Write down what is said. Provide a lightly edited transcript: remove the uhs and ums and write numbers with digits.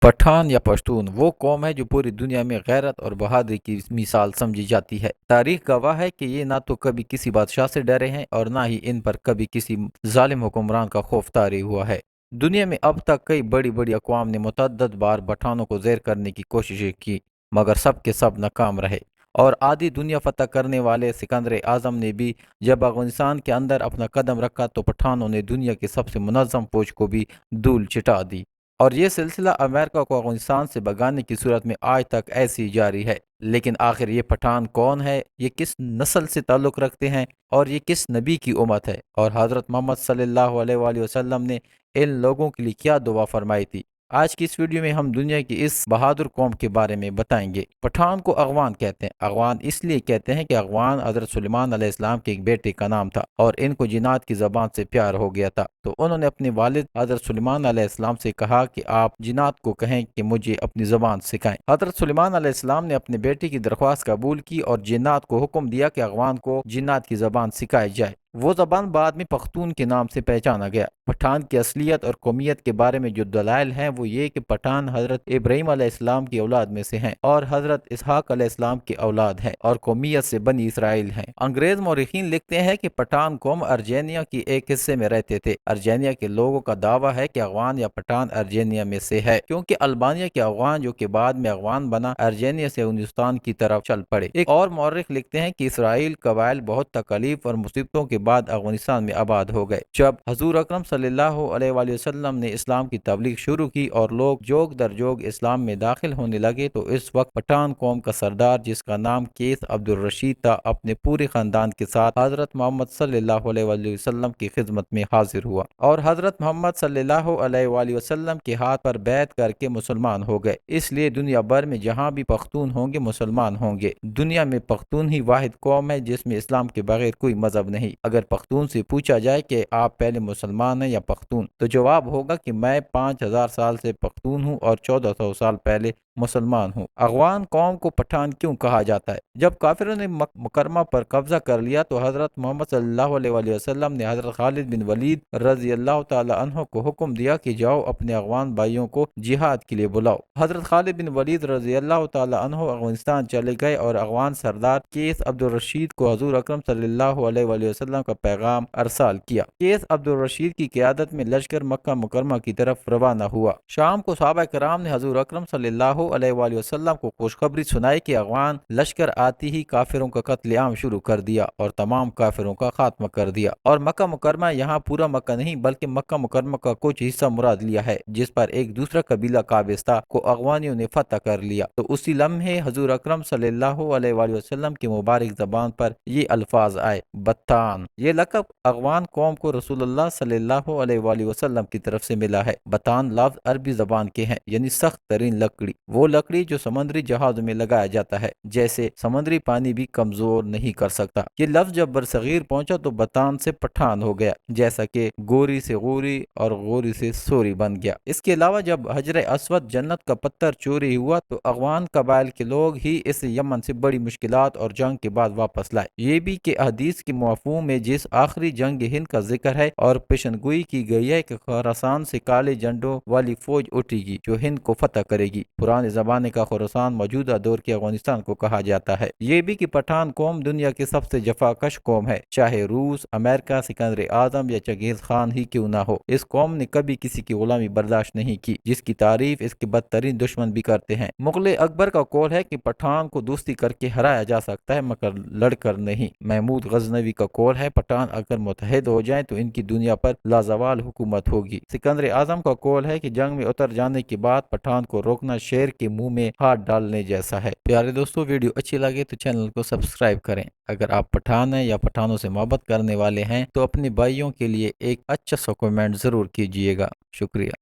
पठान या पश्तून वो कौम है जो पूरी दुनिया में गैरत और बहादुरी की मिसाल समझी जाती है। तारीख गवाह है कि ये ना तो कभी किसी बादशाह से डरे हैं और ना ही इन पर कभी किसी जालिम हुक्मरान का खौफ तारी हुआ है। दुनिया में अब तक कई बड़ी बड़ी अक़वाम ने मुतअद्दिद बार पठानों को ज़ेर करने की कोशिशें की, मगर सब के सब नाकाम रहे। और आधी दुनिया फतह करने वाले सिकंदर आज़म ने भी जब अफगानिस्तान के अंदर अपना कदम रखा तो पठानों ने दुनिया की सबसे मुनज़्ज़म फौज को भी धूल चिटा दी। और ये सिलसिला अमेरिका को अफगानिस्तान से भगाने की सूरत में आज तक ऐसे ही जारी है। लेकिन आखिर ये पठान कौन है, ये किस नस्ल से ताल्लुक़ रखते हैं और ये किस नबी की उम्मत है, और हज़रत मोहम्मद सल्लल्लाहु अलैहि वसल्लम ने इन लोगों के लिए क्या दुआ फरमाई थी। आज की इस वीडियो में हम दुनिया की इस बहादुर कौम के बारे में बताएंगे। पठान को अगवान कहते हैं। अगवान इसलिए कहते हैं कि अगवान हज़रत सुलेमान अलैहिस्सलाम के एक बेटे का नाम था और इनको जिन्नात की ज़बान से प्यार हो गया था, तो उन्होंने अपने वालिद हज़रत सुलेमान अलैहिस्सलाम से कहा कि आप जिन्नात को कहें कि मुझे अपनी ज़बान सिखाएं। हज़रत सुलेमान अलैहिस्सलाम ने अपने बेटे की दरख्वास्त कबूल की और जिन्नात को हुक्म दिया कि अगवान को जिन्नात की ज़बान सिखाई जाए। वो ज़बान बाद में पख्तून के नाम से पहचाना गया। पठान की असलियत और कौमियत के बारे में जो दलाइल हैं वो ये कि पठान हज़रत इब्राहीम अलैहिस्सलाम की औलाद में से हैं और हज़रत इसहाक अलैहिस्सलाम की औलाद हैं और कौमियत से बनी इसराइल हैं। अंग्रेज़ मौरिखीन लिखते हैं कि पठान कौम अर्जेनिया की एक हिस्से में रहते थे। अर्जेनिया के लोगों का दावा है कि अफगान या पठान अर्जेनिया में से है, क्योंकि अल्बानिया के अफगान जो कि बाद में अफगान बना अर्जेनिया से हिंदुस्तान की तरफ चल पड़े। एक और मौरिख लिखते हैं कि इसराइल कबाइल बहुत तकलीफ और मुसीबतों के बाद अफगानिस्तान में आबाद हो गए। जब हजूर अकरम सल्लल्लाहु अलैहि वसल्लम ने इस्लाम की तबलीग शुरू की और लोग जोग दर जोग इस्लाम में दाखिल होने लगे, तो इस वक्त पठान कौम का सरदार जिसका नाम केस अब्दुल रशीद था अपने पूरे खानदान के साथ हजरत मोहम्मद सल्लल्लाहु अलैहि वसल्लम की खिदमत में हाजिर हुआ और हजरत मोहम्मद सल्लल्लाहु अलैहि वसल्लम के हाथ पर बैत करके मुसलमान हो गए। इसलिए दुनिया भर में जहाँ भी पख्तून होंगे मुसलमान होंगे। दुनिया में पख्तून ही वाहिद कौम है जिसमें इस्लाम के बगैर कोई मजहब नहीं। अगर पख्तून से पूछा जाए कि आप पहले मुसलमान हैं या पख्तून, तो जवाब होगा कि मैं 5000 साल से पख्तून हूँ और 1400 साल पहले मुसलमान हूँ। अफगान कौम को पठान क्यों कहा जाता है? जब काफिरों ने मुकरमा पर कब्जा कर लिया तो हजरत मोहम्मद सल्लल्लाहु अलैहि वसल्लम ने हजरत खालिद बिन वलीद रजी अल्लाह तआला अन्हु को हुक्म दिया कि जाओ अपने अफगान भाइयों को जिहाद के लिए बुलाओ। हजरत खालिद बिन वलीद रजी अल्लाह तआला अन्हु अफगानिस्तान चले गए और अफगान सरदार केस अब्दुल रशीद को हजूर अकरम सल्लल्लाहु अलैहि वसल्लम का पैगाम अरसाल किया। केस अब्दुल रशीद की क़यादत में लश्कर मक्का मुकरमा की तरफ रवाना हुआ। शाम को सहाबा कराम ने हजूर अकरम सल्लल्लाहु अलैहि वसल्लम को खुशखबरी सुनाई कि अफगान लश्कर आती ही काफिरों का कत्लेआम शुरू कर दिया और तमाम काफिरों का खात्मा कर दिया। और मक्का मुकरमा यहाँ पूरा मक्का नहीं बल्कि मक्का मुकरमा का कुछ हिस्सा मुराद लिया है, जिस पर एक दूसरा कबीला काबिस्ता को अफगानियों ने फतह कर लिया। तो उसी लम्हे हजूर अकरम सल्लल्लाहु अलैहि वसल्लम की मुबारक जबान पर ये अल्फाज आए, बत्तान। ये लक़ब अफगान कौम को रसूलुल्लाह सल्लल्लाहु अलैहि वसल्लम की तरफ से मिला है। बत्तान लफ्ज अरबी जबान के हैं, यानी सख्त तरीन लकड़ी, वो लकड़ी जो समुद्री जहाजों में लगाया जाता है, जैसे समुद्री पानी भी कमजोर नहीं कर सकता। ये लफ्ज जब बरसगीर पहुंचा तो बतान से पठान हो गया, जैसा कि गोरी से गोरी और गोरी से सोरी बन गया। इसके अलावा जब हजर अस्वद जन्नत का पत्थर चोरी हुआ तो अफगान कबाइल के लोग ही इस यमन से बड़ी मुश्किलात और जंग के बाद वापस लाए। ये भी कि हदीस के मफहूम में जिस आखिरी जंग हिंद का जिक्र है और पेशनगोई की गई है कि खुरासान से काले झंडों वाली फौज उठेगी जो हिंद को फतह करेगी। पुराने जमाने का खुरासान मौजूदा दौर के अफगानिस्तान को कहा जाता है। ये भी कि पठान कौम दुनिया की सबसे जफाकश कौम है, चाहे रूस, अमेरिका, सिकंदर आजम या चंगेज खान ही क्यों ना हो। इस कौम ने कभी किसी की गुलामी बर्दाश्त नहीं की, जिसकी तारीफ इसके बदतरीन दुश्मन भी करते हैं। मुगल अकबर का कौल है कि पठान को दोस्ती करके हराया जा सकता है मगर लड़कर नहीं। महमूद गजनवी का कौल है पठान अगर मुतहद हो जाए तो इनकी दुनिया पर लाजवाल हुकूमत होगी। सिकंदर आजम का कौल है कि जंग में उतर जाने के बाद पठान को रोकना शेर के मुंह में हाथ डालने जैसा है। प्यारे दोस्तों, वीडियो अच्छी लगे तो चैनल को सब्सक्राइब करें। अगर आप पठान हैं या पठानों से मोहब्बत करने वाले हैं तो अपने भाइयों के लिए एक अच्छा सा कमेंट जरूर कीजिएगा। शुक्रिया।